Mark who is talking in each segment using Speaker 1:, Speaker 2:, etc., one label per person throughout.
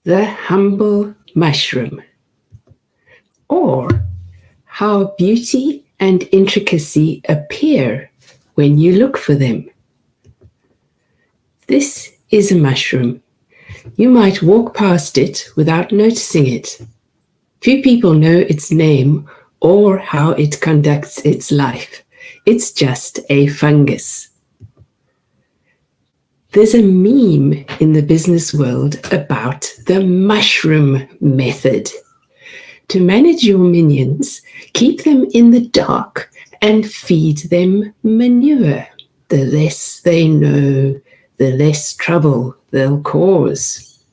Speaker 1: The humble mushroom, or how beauty and intricacy appear when you look for them. This is a mushroom. You might walk past it without noticing it. Few people know its name or how it conducts its life. It's just a fungus. There's a meme in the business world about the mushroom method. To manage your minions, keep them in the dark and feed them manure. The less they know, the less trouble they'll cause.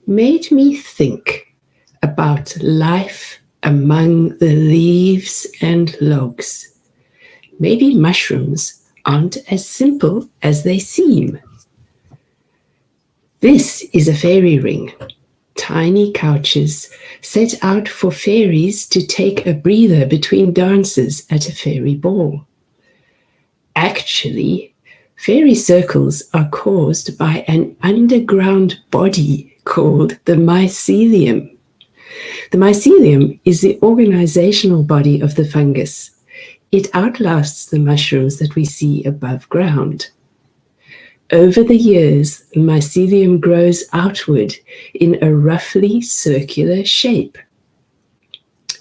Speaker 1: Made me think about life among the leaves and logs. Maybe mushrooms aren't as simple as they seem. This is a fairy ring. Tiny couches set out for fairies to take a breather between dances at a fairy ball. Actually, fairy circles are caused by an underground body called the mycelium. The mycelium is the organizational body of the fungus. It outlasts the mushrooms that we see above ground. Over the years, the mycelium grows outward in a roughly circular shape.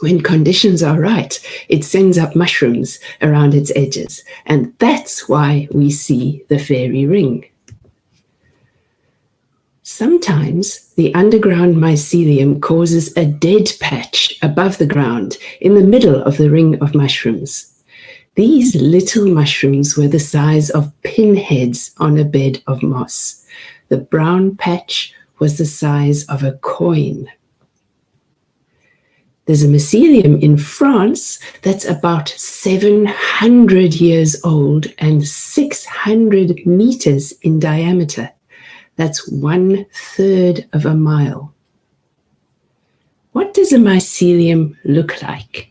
Speaker 1: When conditions are right, it sends up mushrooms around its edges, and that's why we see the fairy ring. Sometimes the underground mycelium causes a dead patch above the ground in the middle of the ring of mushrooms. These little mushrooms were the size of pinheads on a bed of moss. The brown patch was the size of a coin. There's a mycelium in France that's about 700 years old and 600 meters in diameter. That's 1/3 of a mile. What does a mycelium look like?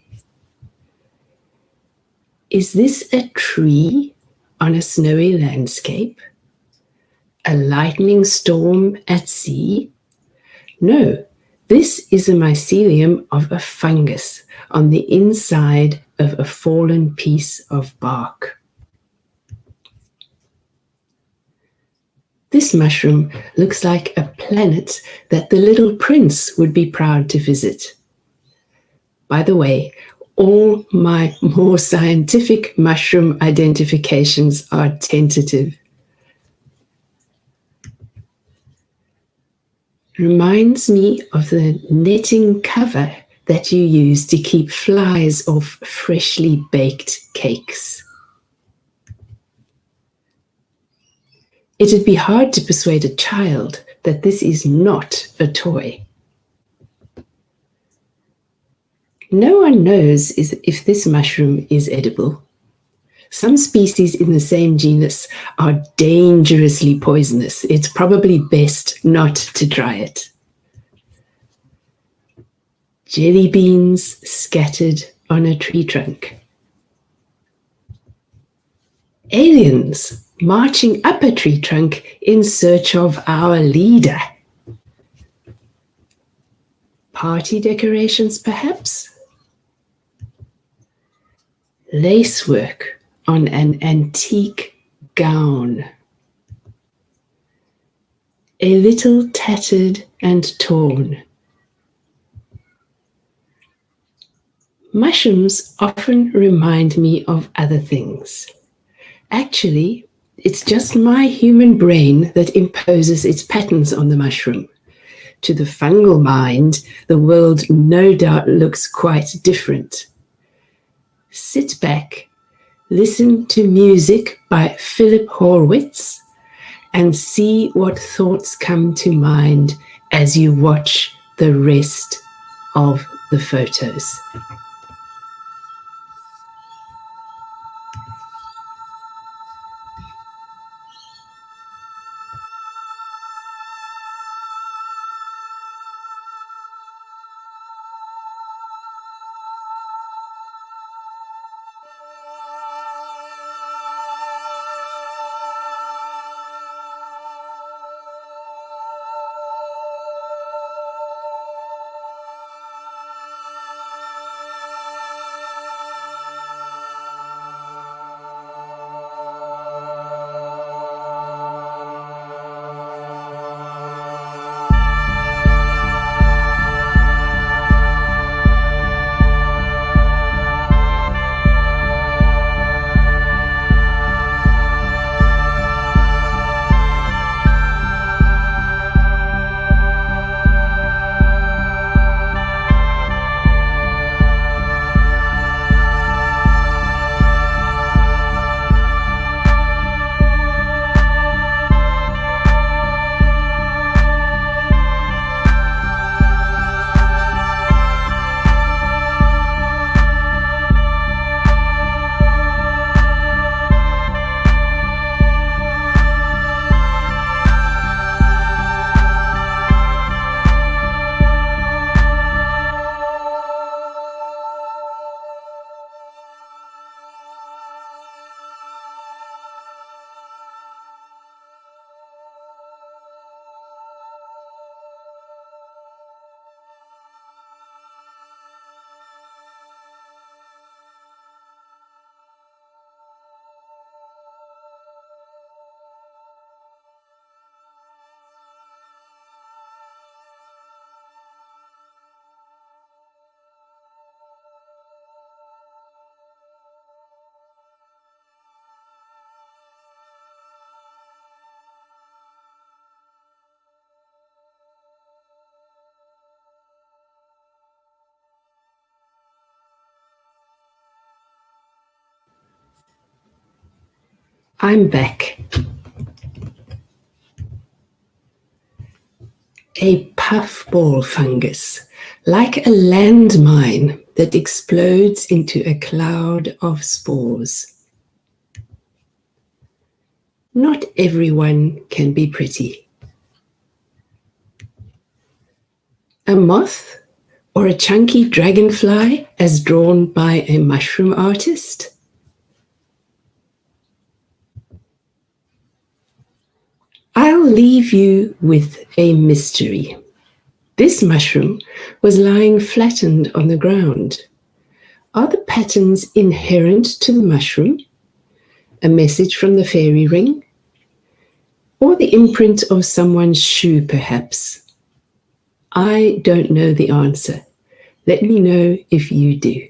Speaker 1: Is this a tree on a snowy landscape? A lightning storm at sea? No, this is a mycelium of a fungus on the inside of a fallen piece of bark. This mushroom looks like a planet that the little prince would be proud to visit. By the way, all my more scientific mushroom identifications are tentative. Reminds me of the netting cover that you use to keep flies off freshly baked cakes. It'd be hard to persuade a child that this is not a toy. No one knows if this mushroom is edible. Some species in the same genus are dangerously poisonous. It's probably best not to try it. Jelly beans scattered on a tree trunk. Aliens marching up a tree trunk in search of our leader. Party decorations, perhaps? Lacework on an antique gown. A little tattered and torn. Mushrooms often remind me of other things. Actually, it's just my human brain that imposes its patterns on the mushroom. To the fungal mind, the world no doubt looks quite different. Sit back, listen to music by Philip Horwitz, and see what thoughts come to mind as you watch the rest of the photos. I'm back. A puffball fungus, like a landmine that explodes into a cloud of spores. Not everyone can be pretty. A moth or a chunky dragonfly as drawn by a mushroom artist? I'll leave you with a mystery. This mushroom was lying flattened on the ground. Are the patterns inherent to the mushroom? A message from the fairy ring? Or the imprint of someone's shoe, perhaps? I don't know the answer. Let me know if you do.